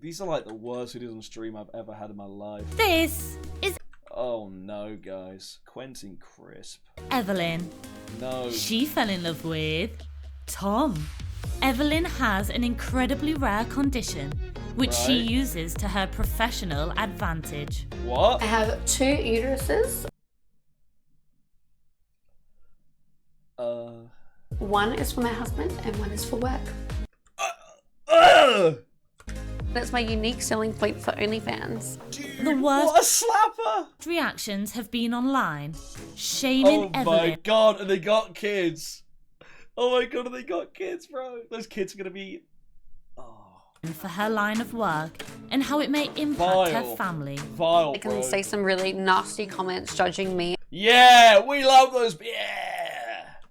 these are like the worst videos on stream I've ever had in my life. This is Oh no, guys. Quentin Crisp. Evelyn. No. She fell in love with Tom. Evelyn has an incredibly rare condition, which she uses to her professional advantage. What? I have 2 uteruses. One is for my husband and one is for work. That's my unique selling point for OnlyFans. The worst What a slapper! reactions have been online, shaming Oh Evelyn my god, and they got kids. Oh my god, and they got kids, bro. Those kids are gonna be... for her line of work and how it may impact her family. Vile, They can bro. say some really nasty comments judging me Yeah, we love those... Yeah!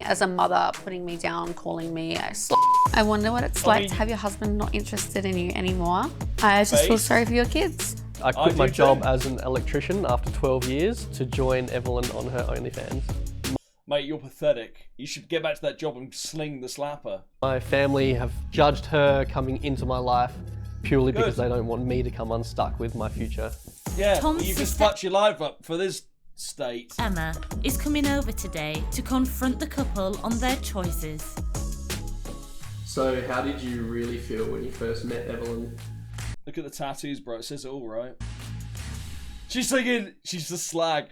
as a mother, putting me down, calling me a slut. I wonder what it's like to have your husband not interested in you anymore. I just feel sorry for your kids. I quit my job as an electrician after 12 years to join Evelyn on her OnlyFans. Mate, you're pathetic. You should get back to that job and sling the slapper. My family have judged her coming into my life purely because they don't want me to come unstuck with my future. Yeah, Tom's you just sister- fucked your life up for this state. Emma is coming over today to confront the couple on their choices. So how did you really feel when you first met Evelyn? Look at the tattoos, bro. It says it all, right? She's thinking she's a slag.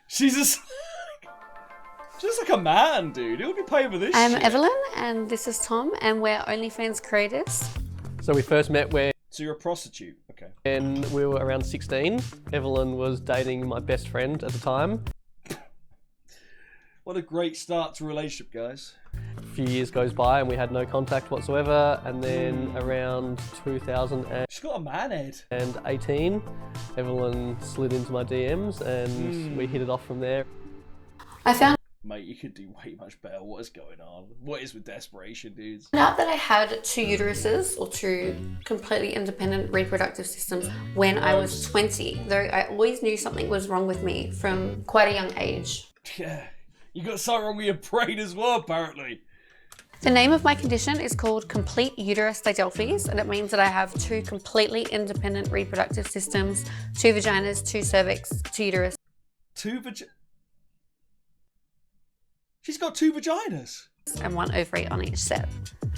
She's a slag. Just like a man, dude. He'll be paying for this I'm shit. Evelyn and this is Tom and we're OnlyFans creators. So we first met So you're a prostitute. Okay. when we were around 16. Evelyn was dating my best friend at the time. What a great start to a relationship, guys. A few years goes by and we had no contact whatsoever, and then around 2018, She's got a man head. Evelyn slid into my DMs and we hit it off from there. I found Mate, you could do way much better. What is going on? What is with desperation, dudes? out that I had 2 uteruses or 2 completely independent reproductive systems when I was 20, though I always knew something was wrong with me from quite a young age. Yeah. You got something wrong with your brain as well, apparently. The name of my condition is called complete uterus didelphes, and it means that I have 2 completely independent reproductive systems, 2 vaginas, 2 cervix, 2 uterus. 2 She's got 2 vaginas. And 1 ovary on each set.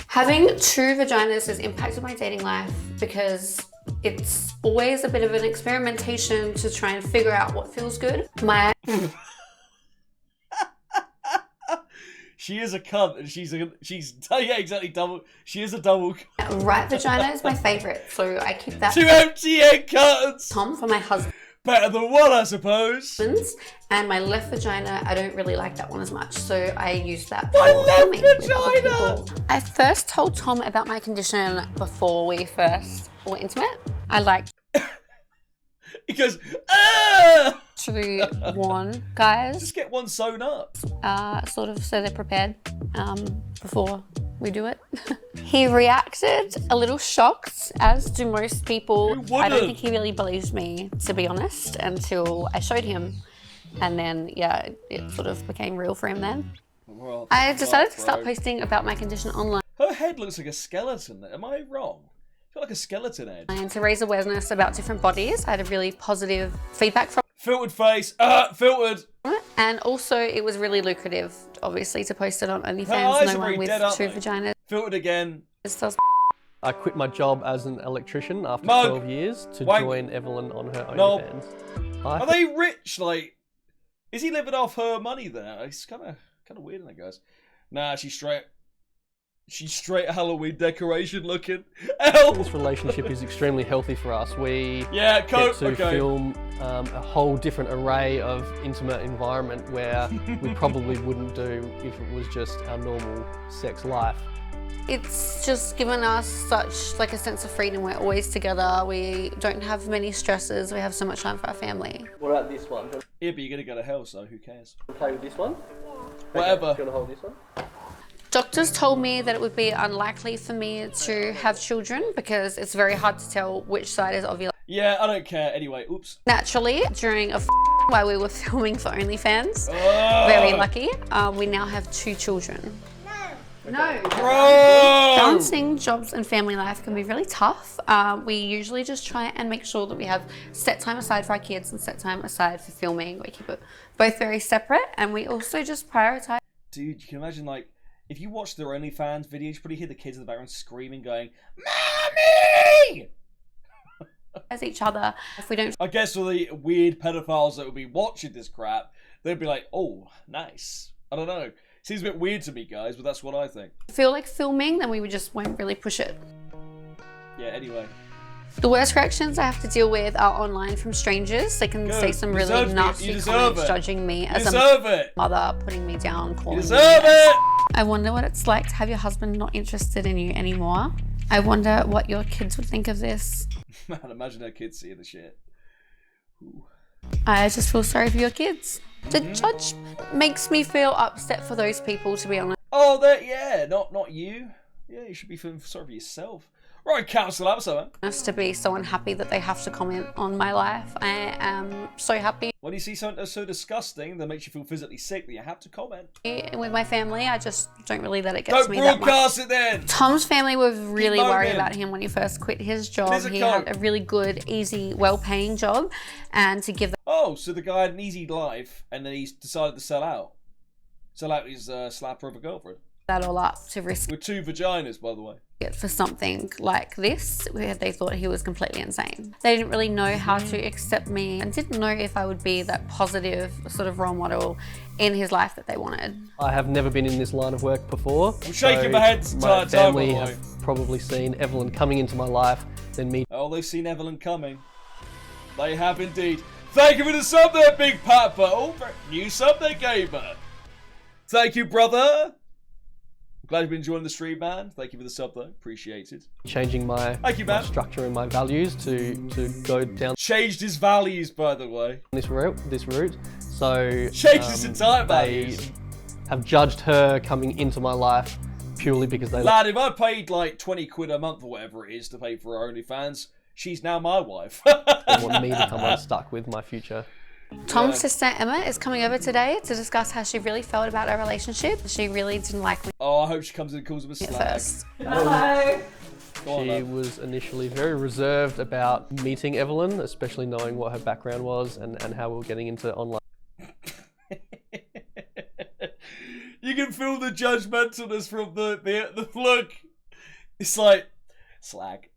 Having 2 vaginas has impacted my dating life because it's always a bit of an experimentation to try and figure out what feels good. My She is a cunt, and she's yeah, exactly double. She is a double. right vagina is my favorite, so I keep that 2 empty egg cartons. Tom for my husband. Better than 1, I suppose. And my left vagina, I don't really like that one as much, so I use that My for left filming with other vagina! people. I first told Tom about my condition before we first were intimate. I like He goes, ah! to warn guys, Just get one sewn up. sort of so they're prepared before we do it. He reacted a little shocked, as do most people. Who I don't wouldn't? think he really believed me, to be honest, until I showed him. And then, yeah, it sort of became real for him then. Well, I decided to fuck, start bro. posting about my condition online Her head looks like a skeleton. Am I wrong? She's got like a skeleton head. and to raise awareness about different bodies. I had a really positive feedback from Filtered face. Filtered. it. And also, it was really lucrative, obviously, to post it on eyes OnlyFans. are No very one with dead, aren't 2 they? vaginas Filtered again. does. I quit my job as an electrician after Mug. 12 years to Wank. join Evelyn on her No. OnlyFans. Are they rich? Like, is he living off her money there? It's kind of weird, isn't it, guys? Nah, she's straight Halloween decoration looking. Help! This relationship is extremely healthy for us. We Yeah, get cope. to Okay. film a whole different array of intimate environment where we probably wouldn't do if it was just our normal sex life. It's just given us such like a sense of freedom. We're always together. We don't have many stresses. We have so much time for our family. What about this one? Do Yeah, but you're gonna go to hell, so who cares? you want to play with this one? Whatever. Do you want to hold this one? Doctors told me that it would be unlikely for me to have children because it's very hard to tell which side is ovulating. Yeah, I don't care. Anyway, oops. Naturally, during a while we were filming for OnlyFans, Oh. very lucky, we now have 2 children. No. Bro! Balancing jobs and family life can be really tough. We usually just try and make sure that we have set time aside for our kids and set time aside for filming. We keep it both very separate, and we also just prioritize. Dude, you can imagine, like, if you watch their OnlyFans videos, you probably hear the kids in the background screaming, going, "Mommy!" As each other. If we don't I guess for the weird pedophiles that would be watching this crap, they'd be like, "Oh, nice." I don't know. Seems a bit weird to me, guys, but that's what I think. feel like filming, then we just won't really push it. Yeah, anyway. The worst reactions I have to deal with are online from strangers. They can say some really nasty comments judging me as a mother, putting me down, calling me. Deserve it! I wonder what it's like to have your husband not interested in you anymore. I wonder what your kids would think of this. Man, imagine her kids seeing the shit. Ooh. I just feel sorry for your kids. The judgment makes me feel upset for those people, to be honest. Oh, yeah, not you. Yeah, you should be feeling sorry for yourself. Right, counsel episode. To be so unhappy that they have to comment on my life. I am so happy. When you see something that's so disgusting that makes you feel physically sick that you have to comment. With my family, I just don't really let it get to me that much. Don't broadcast it then! Tom's family were really worried about him when he first quit his job. He had a really good, easy, well-paying job, and to give Oh, so the guy had an easy life, and then he's decided to sell out. Sell out his slapper of a girlfriend. That all up to risk With 2 vaginas, by the way. it for something like this, where they thought he was completely insane. They didn't really know how to accept me and didn't know if I would be that positive sort of role model in his life that they wanted. I have never been in this line of work before. I'm shaking my head My family have probably seen Evelyn coming into my life, then me. Oh, they've seen Evelyn coming. They have indeed. Thank you for the sub there, Big Papa. Oh, new sub there, gamer. Thank you, brother. Glad you've been enjoying the stream, man. Thank you for the sub, though. Appreciate it. Changing my structure and my values to go down. Changed his values, by the way. This route. So changed his entire values. They have judged her coming into my life purely because they. Lad, if I paid like 20 quid a month or whatever it is to pay for her OnlyFans, she's now my wife. They want me to come unstuck with my future. Tom's sister Emma is coming over today to discuss how she really felt about our relationship. She really didn't like me. Oh, I hope she comes in and calls him a slag. First. Hello. She was initially very reserved about meeting Evelyn, especially knowing what her background was and how we were getting into online. You can feel the judgmentalness from the look. It's like slag.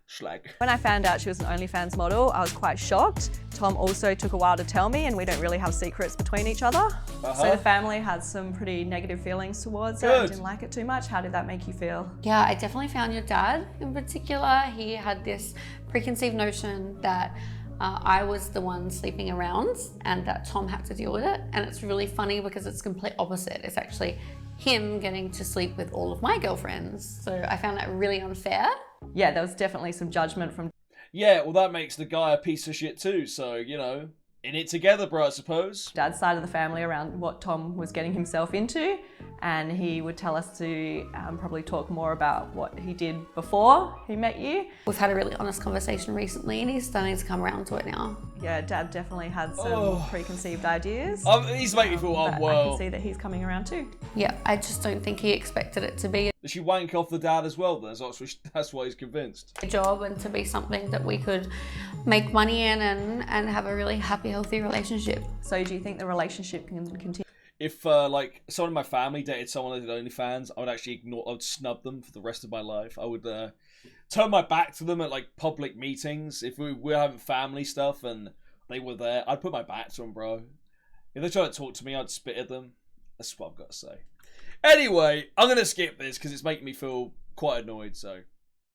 Slag. When I found out she was an OnlyFans model, I was quite shocked. Tom also took a while to tell me, and we don't really have secrets between each other. So the family had some pretty negative feelings towards it. Didn't like it too much. How did that make you feel? Yeah, I definitely found your dad in particular. He had this preconceived notion that I was the one sleeping around and that Tom had to deal with it. And it's really funny because it's complete opposite. It's actually him getting to sleep with all of my girlfriends. So I found that really unfair. Yeah, there was definitely some judgment from... Yeah, well that makes the guy a piece of shit too, so, you know, in it together, bro, I suppose. Dad's side of the family around what Tom was getting himself into, and he would tell us to probably talk more about what he did before he met you. We've had a really honest conversation recently and he's starting to come around to it now. Yeah, Dad definitely had some preconceived idedes. He's making me feel unwell. I can see that he's coming around too. Yeah, I just don't think he expected it to be Did she wank off the dad as well then? That's why he's convinced. a job and to be something that we could make money in and have a really happy, healthy relationship. So do you think the relationship can continue? If like someone in my family dated someone that did OnlyFans, I would actually I would snub them for the rest of my life. I would turn my back to them at like public meetings. If we were having family stuff and they were there, I'd put my back to them, bro. If they tried to talk to me, I'd spit at them. That's what I've got to say. Anyway, I'm going to skip this because it's making me feel quite annoyed, so...